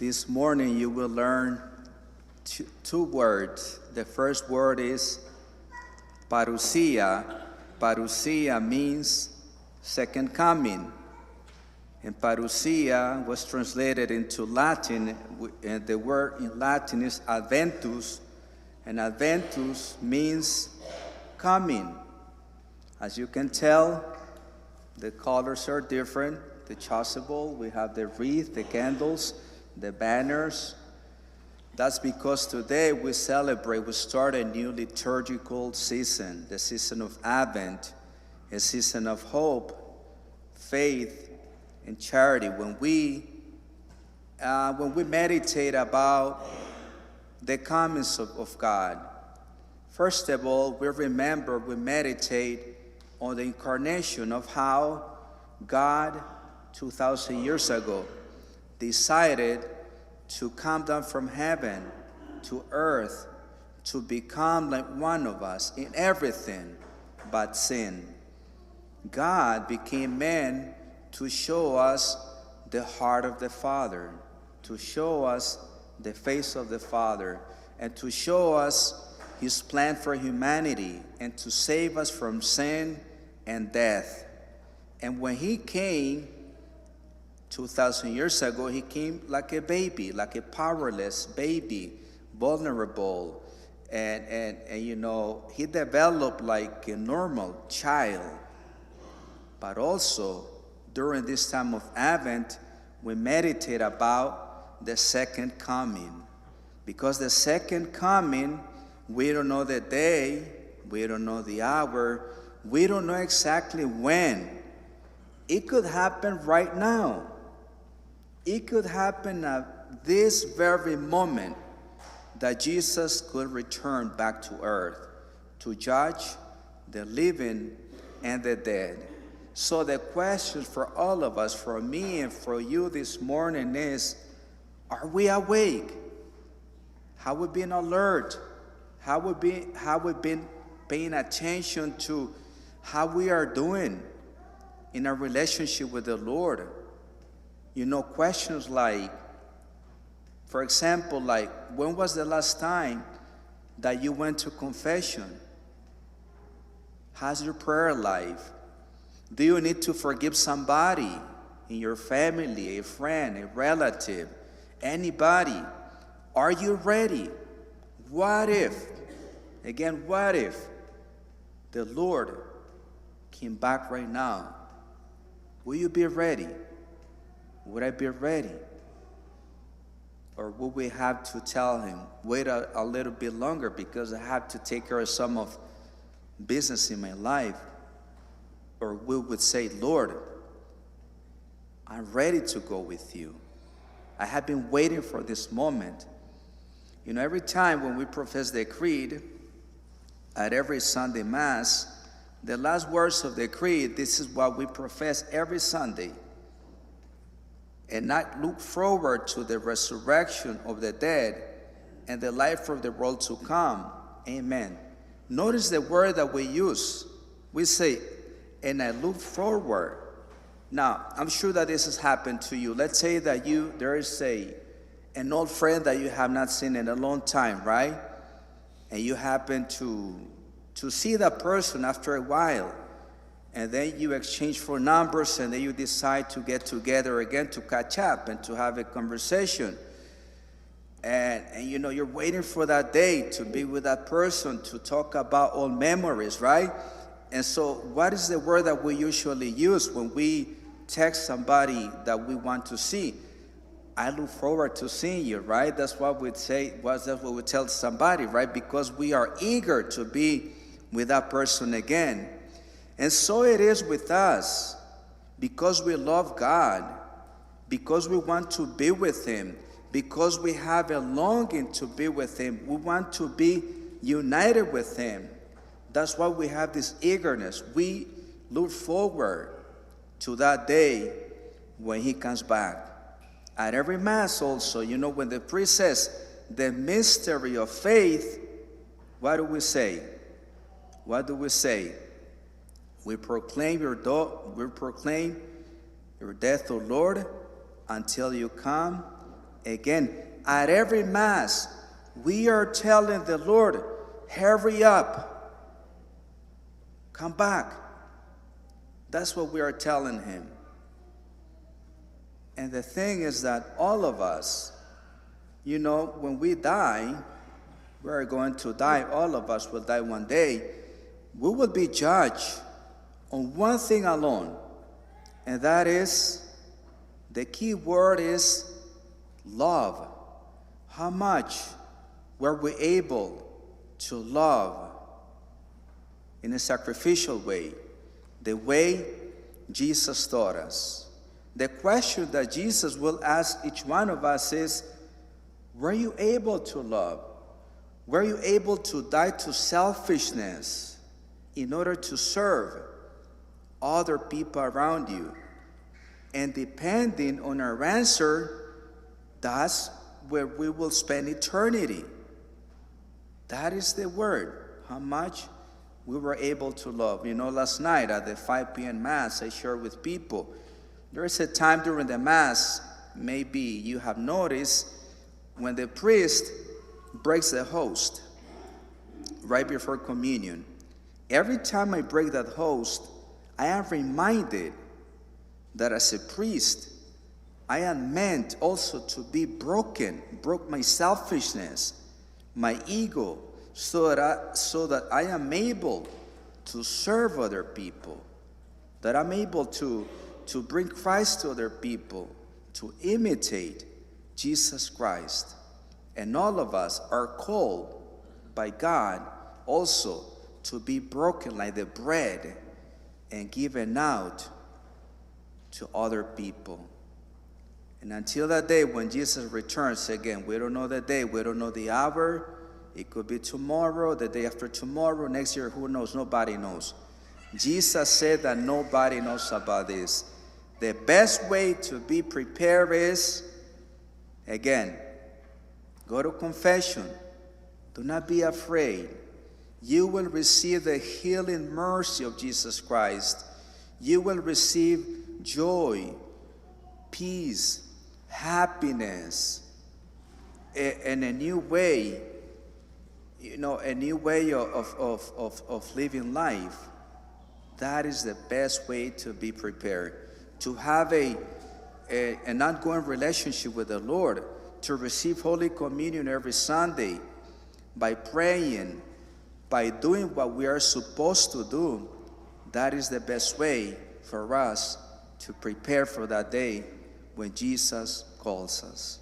This morning you will learn two words. The first word is parousia. Parousia means second coming. And parousia was translated into Latin, and the word in Latin is adventus. And adventus means coming. As you can tell, the colors are different. The chasuble, we have the wreath, the candles, the banners. That's because today we start a new liturgical season, the season of Advent, a season of hope, faith, and charity. When we meditate about the comings of God, first of all, we meditate on the incarnation of how God, 2,000 years ago, decided to come down from heaven to earth to become like one of us in everything but sin. God became man to show us the heart of the Father, to show us the face of the Father, and to show us his plan for humanity and to save us from sin and death. And when he came 2,000 years ago, he came like a baby, like a powerless baby, vulnerable, and you know, he developed like a normal child. But also, during this time of Advent, we meditate about the second coming. Because the second coming, we don't know the day, we don't know the hour, we don't know exactly when. It could happen right now. It could happen at this very moment that Jesus could return back to earth to judge the living and the dead. So the question for all of us, for me and for you this morning is, are we awake? Have we been alert? Have we been paying attention to how we are doing in our relationship with the Lord? You know, questions like, for example, like, when was the last time that you went to confession? How's your prayer life? Do you need to forgive somebody in your family, a friend, a relative, anybody? Are you ready? What if the Lord came back right now? Will you be ready? Would I be ready? Or would we have to tell him, wait a little bit longer because I have to take care of some of business in my life? Or we would say, Lord, I'm ready to go with you. I have been waiting for this moment. You know, every time when we profess the creed, at every Sunday Mass, the last words of the creed, this is what we profess every Sunday. And not look forward to the resurrection of the dead and the life of the world to come. Amen. Notice the word that we use. We say, and I look forward. Now, I'm sure that this has happened to you. Let's say that there is an old friend that you have not seen in a long time, right? And you happen to see that person after a while. And then you exchange phone numbers, and then you decide to get together again to catch up and to have a conversation. And you know, you're waiting for that day to be with that person, to talk about old memories, right? And so what is the word that we usually use when we text somebody that we want to see? I look forward to seeing you, right? That's what we'd say, that's what we tell somebody, right? Because we are eager to be with that person again. And so it is with us, because we love God, because we want to be with him, because we have a longing to be with him. We want to be united with him. That's why we have this eagerness. We look forward to that day when he comes back. At every Mass also, you know, when the priest says, the mystery of faith, what do we say? What do we say? We proclaim your death, O Lord, until you come. Again, at every Mass, we are telling the Lord, hurry up, come back. That's what we are telling him. And the thing is that all of us, when we die, we're going to die. All of us will die one day. We will be judged on one thing alone, and that is, the key word is love. How much were we able to love in a sacrificial way, the way Jesus taught us? The question that Jesus will ask each one of us is, were you able to love? Were you able to die to selfishness in order to serve other people around you? And depending on our answer, that's where we will spend eternity. That is the word, how much we were able to love. Last night at the 5 p.m. Mass, I shared with people, there is a time during the Mass, maybe you have noticed, when the priest breaks the host right before communion. Every time I break that host, I am reminded that as a priest, I am meant also to be broke my selfishness, my ego, so that I am able to serve other people, that I'm able to bring Christ to other people, to imitate Jesus Christ. And all of us are called by God also to be broken like the bread and given out to other people. And until that day when Jesus returns again, we don't know the day, we don't know the hour. It could be tomorrow, the day after tomorrow, next year, who knows? Nobody knows. Jesus said that nobody knows about this. The best way to be prepared is, again, go to confession. Do not be afraid. You will receive the healing mercy of Jesus Christ. You will receive joy, peace, happiness, and a new way, a new way of living life. That is the best way to be prepared. To have an ongoing relationship with the Lord, to receive Holy Communion every Sunday, by praying, by doing what we are supposed to do. That is the best way for us to prepare for that day when Jesus calls us.